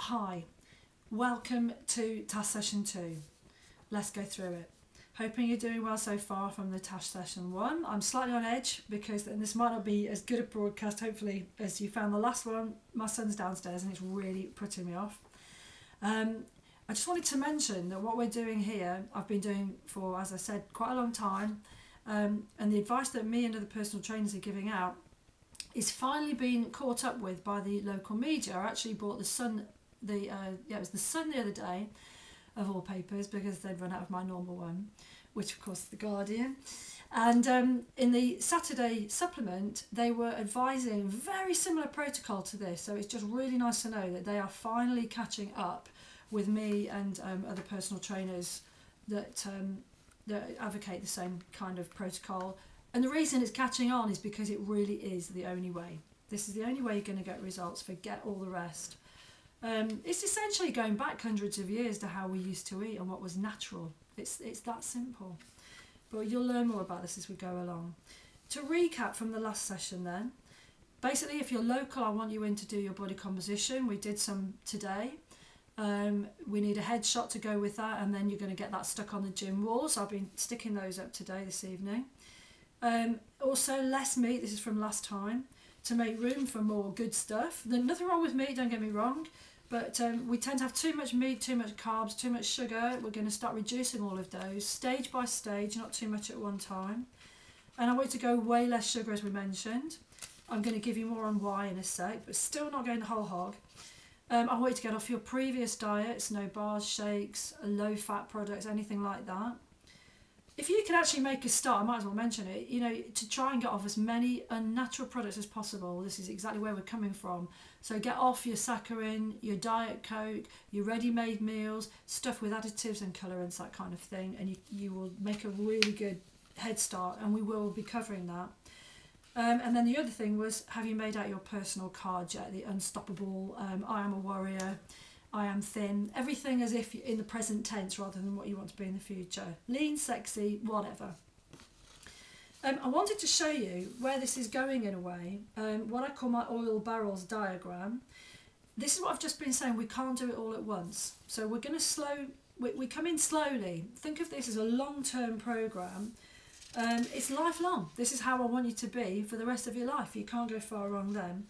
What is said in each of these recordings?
Hi, welcome to task session 2. Let's go through it. Hoping you're doing well so far from the task session 1. I'm slightly on edge because this might not be as good a broadcast hopefully as you found the last one. My son's downstairs and it's really putting me off. I just wanted to mention that what we're doing here I've been doing for, as I said, quite a long time, and the advice that me and other personal trainers are giving out is finally being caught up with by the local media. I actually bought the Sun, it was the Sun the other day, of all papers, because they'd run out of my normal one, which of course is the Guardian. And in the Saturday supplement, they were advising very similar protocol to this. So it's just really nice to know that they are finally catching up with me and other personal trainers that advocate the same kind of protocol. And the reason it's catching on is because it really is the only way. This is the only way you're going to get results. Forget all the rest. It's essentially going back hundreds of years to how we used to eat and what was natural. It's that simple. But you'll learn more about this as we go along. To recap from the last session then, basically if you're local, I want you in to do your body composition. We did some today. We need a headshot to go with that, and then you're going to get that stuck on the gym walls. I've been sticking those up today, this evening. Also less meat, this is from last time, to make room for more good stuff. There's nothing wrong with meat, don't get me wrong, but we tend to have too much meat, too much carbs, too much sugar. We're going to start reducing all of those stage by stage, not too much at one time. And I want you to go way less sugar, as we mentioned. I'm going to give you more on why in a sec, but still not going the whole hog. I want you to get off your previous diets, no bars, shakes, low fat products, anything like that. If you can actually make a start, I might as well mention it, to try and get off as many unnatural products as possible. This is exactly where we're coming from. So get off your saccharin, your Diet Coke, your ready-made meals, stuff with additives and colourants, that kind of thing, and you will make a really good head start, and we will be covering that. And then the other thing was, have you made out your personal card yet? The unstoppable, I am a warrior, I am thin, everything as if in the present tense rather than what you want to be in the future. Lean, sexy, whatever. I wanted to show you where this is going in a way, what I call my oil barrels diagram. This is what I've just been saying, we can't do it all at once. So we're going to we come in slowly. Think of this as a long-term programme. It's lifelong. This is how I want you to be for the rest of your life. You can't go far wrong then.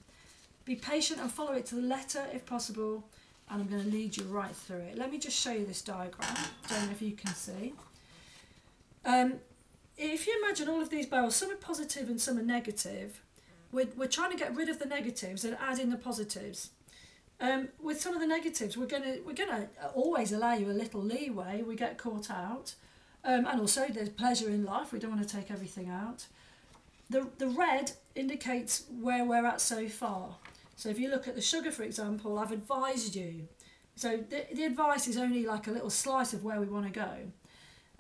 Be patient and follow it to the letter if possible. And I'm going to lead you right through it. Let me just show you this diagram. Don't know if you can see. If you imagine all of these barrels, some are positive and some are negative. We're trying to get rid of the negatives and add in the positives. With some of the negatives, we're going to always allow you a little leeway. We get caught out, and also there's pleasure in life. We don't want to take everything out. The red indicates where we're at so far. So if you look at the sugar, for example, I've advised you. So the advice is only like a little slice of where we want to go.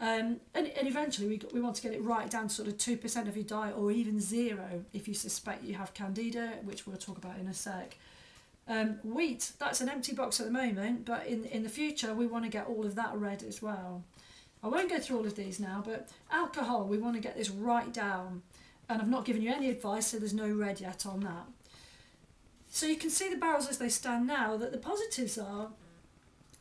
And eventually we want to get it right down to sort of 2% of your diet, or even 0 if you suspect you have candida, which we'll talk about in a sec. Wheat, that's an empty box at the moment, but in the future we want to get all of that red as well. I won't go through all of these now, but alcohol, we want to get this right down. And I've not given you any advice, so there's no red yet on that. So you can see the barrels as they stand now, that the positives are,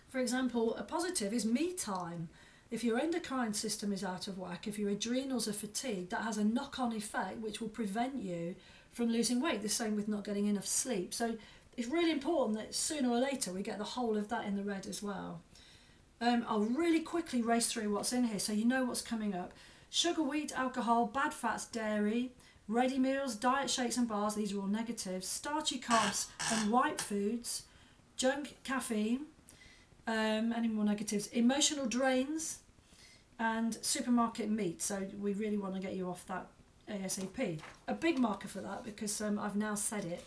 for example, a positive is me time. If your endocrine system is out of whack, if your adrenals are fatigued, that has a knock-on effect which will prevent you from losing weight. The same with not getting enough sleep. So it's really important that sooner or later we get the whole of that in the red as well. I'll really quickly race through what's in here so you know what's coming up. Sugar, wheat, alcohol, bad fats, dairy, ready meals, diet shakes and bars, these are all negatives, starchy carbs and white foods, junk, caffeine, any more negatives, emotional drains, and supermarket meat. So we really want to get you off that ASAP. A big marker for that because I've now said it.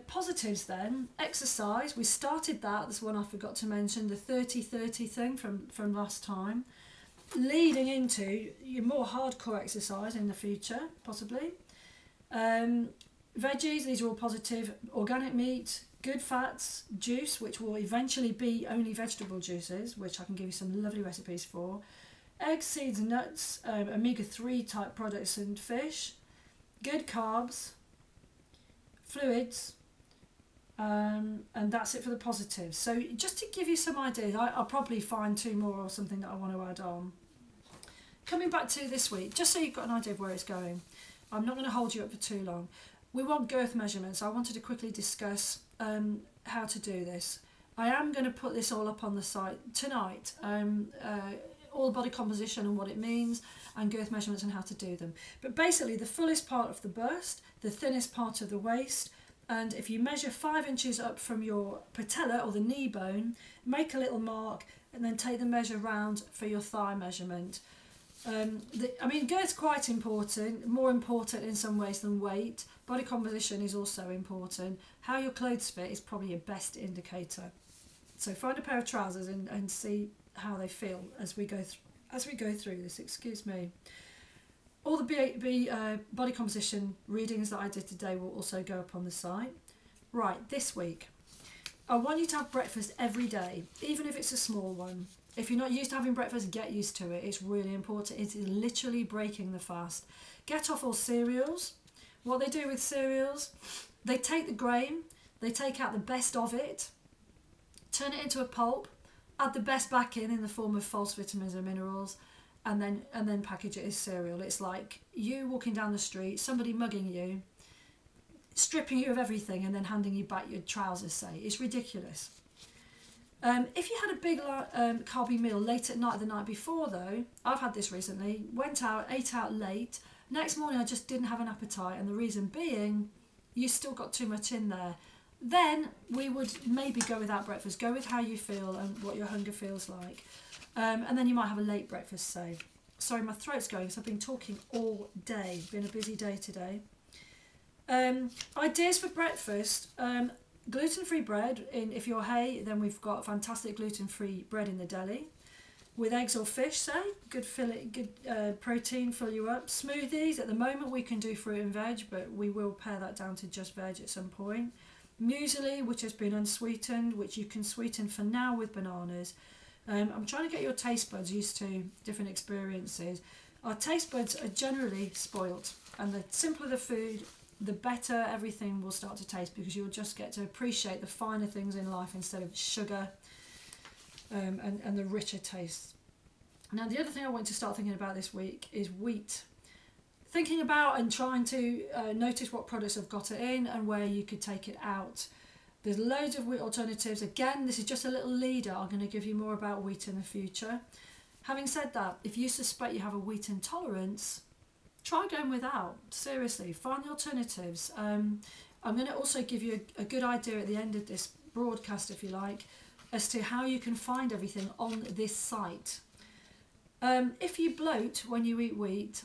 Positives then, exercise, we started that, that's one I forgot to mention, the 30-30 thing from last time. Leading into your more hardcore exercise in the future, possibly. Veggies, these are all positive. Organic meat, good fats, juice, which will eventually be only vegetable juices, which I can give you some lovely recipes for. Eggs, seeds, nuts, omega-3 type products and fish. Good carbs, fluids, And that's it for the positives. So just to give you some ideas, I'll probably find 2 more or something that I want to add on. Coming back to this week, just so you've got an idea of where it's going, I'm not going to hold you up for too long. We want girth measurements. I wanted to quickly discuss how to do this. I am going to put this all up on the site tonight, all body composition and what it means, and girth measurements and how to do them. But basically the fullest part of the bust, the thinnest part of the waist, and if you measure 5 inches up from your patella or the knee bone, make a little mark and then take the measure round for your thigh measurement. I mean, girth's quite important, more important in some ways than weight. Body composition is also important. How your clothes fit is probably your best indicator. So find a pair of trousers and see how they feel as we go through this. Excuse me. All the body composition readings that I did today will also go up on the site. Right, this week, I want you to have breakfast every day, even if it's a small one. If you're not used to having breakfast, get used to it. It's really important. It is literally breaking the fast. Get off all cereals. What they do with cereals, they take the grain, they take out the best of it, turn it into a pulp, add the best back in the form of false vitamins and minerals, and then package it as cereal. It's like you walking down the street, somebody mugging you, stripping you of everything, and then handing you back your trousers, say. It's ridiculous. If you had a big carby meal late at night the night before, though, I've had this recently, went out, ate out late, next morning I just didn't have an appetite, and the reason being you still got too much in there. Then we would maybe go without breakfast, go with how you feel and what your hunger feels like. And then you might have a late breakfast, say. Sorry, my throat's going, so I've been talking all day. Been a busy day today. Ideas for breakfast. Gluten-free bread. If you're hay, then we've got fantastic gluten-free bread in the deli. With eggs or fish, say. Good protein, fill you up. Smoothies. At the moment we can do fruit and veg, but we will pare that down to just veg at some point. Muesli, which has been unsweetened, which you can sweeten for now with bananas. I'm trying to get your taste buds used to different experiences. Our taste buds are generally spoilt, and the simpler the food, the better everything will start to taste, because you'll just get to appreciate the finer things in life instead of sugar and the richer taste. Now, the other thing I want to start thinking about this week is wheat. Thinking about and trying to notice what products have got it in and where you could take it out. There's loads of wheat alternatives. Again, this is just a little leader. I'm going to give you more about wheat in the future. Having said that, if you suspect you have a wheat intolerance, try going without. Seriously, find the alternatives. I'm going to also give you a good idea at the end of this broadcast, if you like, as to how you can find everything on this site. If you bloat when you eat wheat,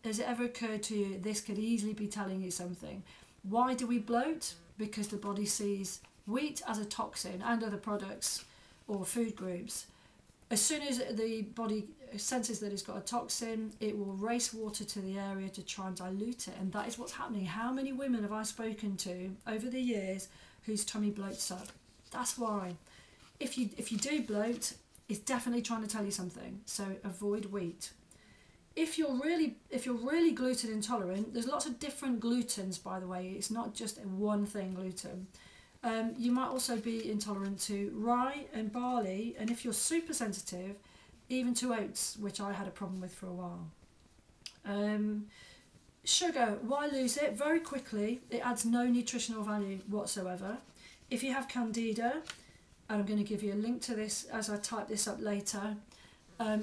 has it ever occurred to you this could easily be telling you something? Why do we bloat? Because the body sees wheat as a toxin and other products or food groups. As soon as the body senses that it's got a toxin, it will race water to the area to try and dilute it, and that is what's happening. How many women have I spoken to over the years whose tummy bloats up? That's why. If you do bloat, it's definitely trying to tell you something. So avoid wheat. If you're really gluten intolerant, there's lots of different glutens, by the way. It's not just one thing, gluten. You might also be intolerant to rye and barley, and if you're super sensitive, even to oats, which I had a problem with for a while. Sugar, why lose it? Very quickly, it adds no nutritional value whatsoever. If you have candida, and I'm going to give you a link to this as I type this up later,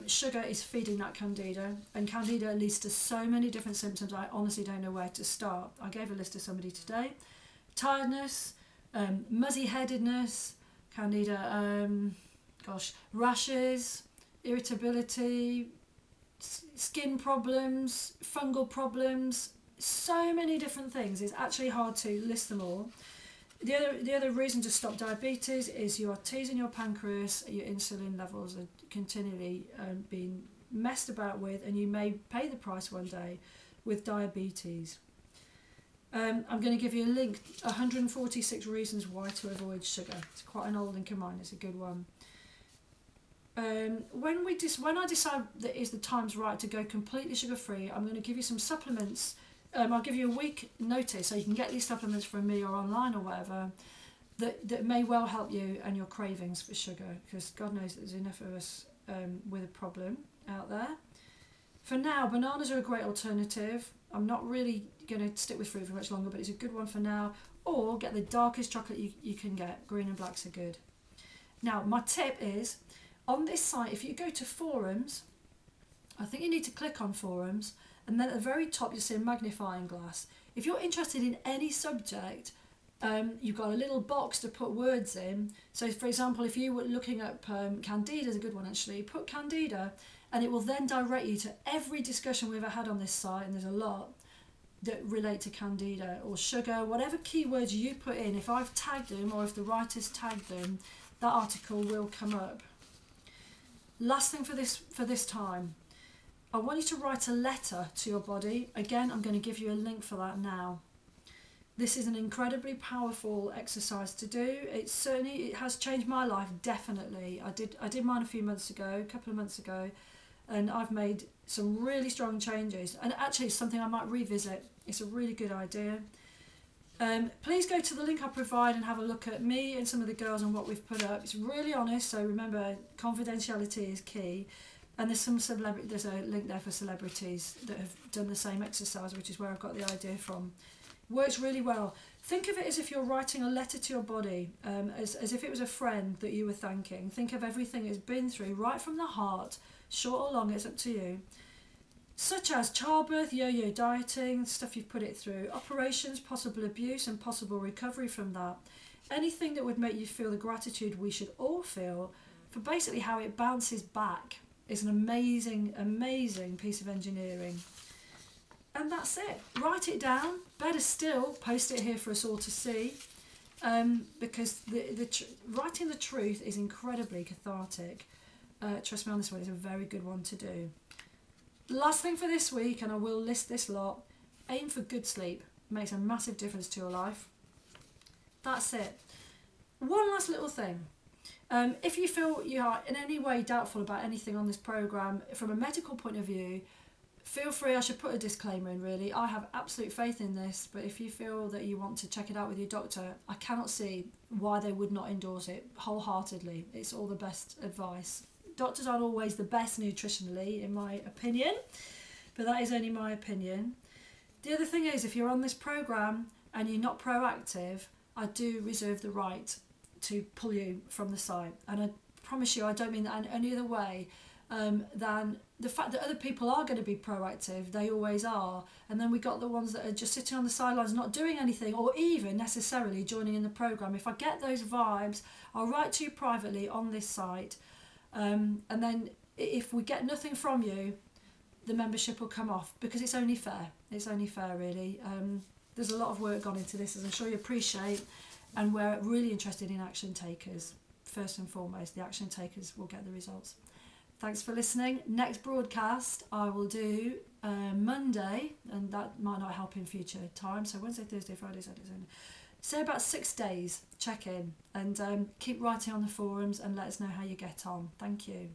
sugar is feeding that candida, and candida leads to so many different symptoms I honestly don't know where to start. I gave a list to somebody today. Tiredness, muzzy-headedness, candida, rashes, irritability, skin problems, fungal problems, so many different things. It's actually hard to list them all. The other reason to stop diabetes is you are teasing your pancreas, your insulin levels are continually being messed about with, and you may pay the price one day with diabetes. I'm going to give you a link, 146 reasons why to avoid sugar. It's quite an old link of mine, it's a good one. When I decide that is the time's right to go completely sugar-free, I'm going to give you some supplements. I'll give you a week notice so you can get these supplements from me or online or whatever. that may well help you and your cravings for sugar, because God knows there's enough of us with a problem out there. For now, bananas are a great alternative. I'm not really going to stick with fruit for much longer, but it's a good one for now. Or get the darkest chocolate you can get. Green and blacks are good. Now, my tip is, on this site, if you go to forums, I think you need to click on forums, and then at the very top you'll see a magnifying glass. If you're interested in any subject, you've got a little box to put words in. So for example, if you were looking up Candida, is a good one actually, put Candida, and it will then direct you to every discussion we've ever had on this site, and there's a lot that relate to Candida or sugar. Whatever keywords you put in, if I've tagged them or if the writers tagged them, that article will come up. Last thing for this time, I want you to write a letter to your body. Again, I'm going to give you a link for that now. This is an incredibly powerful exercise to do. It has changed my life, definitely. I did mine a couple of months ago, and I've made some really strong changes. And actually, it's something I might revisit. It's a really good idea. Please go to the link I provide and have a look at me and some of the girls and what we've put up. It's really honest, so remember, confidentiality is key. And there's a link there for celebrities that have done the same exercise, which is where I've got the idea from. Works really well. Think of it as if you're writing a letter to your body, as if it was a friend that you were thanking. Think of everything it's been through, right from the heart, short or long, it's up to you. Such as childbirth, yo-yo dieting, stuff you've put it through, operations, possible abuse and possible recovery from that. Anything that would make you feel the gratitude we should all feel for basically how it bounces back is an amazing, amazing piece of engineering. And that's it. Write it down. Better still, post it here for us all to see, because writing the truth is incredibly cathartic. Trust me on this one, it's a very good one to do. Last thing for this week, and I will list this lot, aim for good sleep. Makes a massive difference to your life. That's it. One last little thing. If you feel you are in any way doubtful about anything on this programme, from a medical point of view, feel free. I should put a disclaimer in really. I have absolute faith in this, but if you feel that you want to check it out with your doctor, I cannot see why they would not endorse it wholeheartedly. It's all the best advice. Doctors aren't always the best nutritionally, in my opinion, but that is only my opinion. The other thing is, if you're on this programme and you're not proactive, I do reserve the right to pull you from the site. And I promise you, I don't mean that in any other way than the fact that other people are going to be proactive. They always are. And then we got the ones that are just sitting on the sidelines not doing anything, or even necessarily joining in the programme. If I get those vibes, I'll write to you privately on this site, and then if we get nothing from you, the membership will come off, because it's only fair. It's only fair, really. There's a lot of work gone into this, as I'm sure you appreciate, and we're really interested in action takers. First and foremost, the action takers will get the results. Thanks for listening. Next broadcast I will do Monday, and that might not help in future time, so Wednesday, Thursday, Friday, Saturday, Sunday. So about 6 days, check in, and keep writing on the forums and let us know how you get on. Thank you.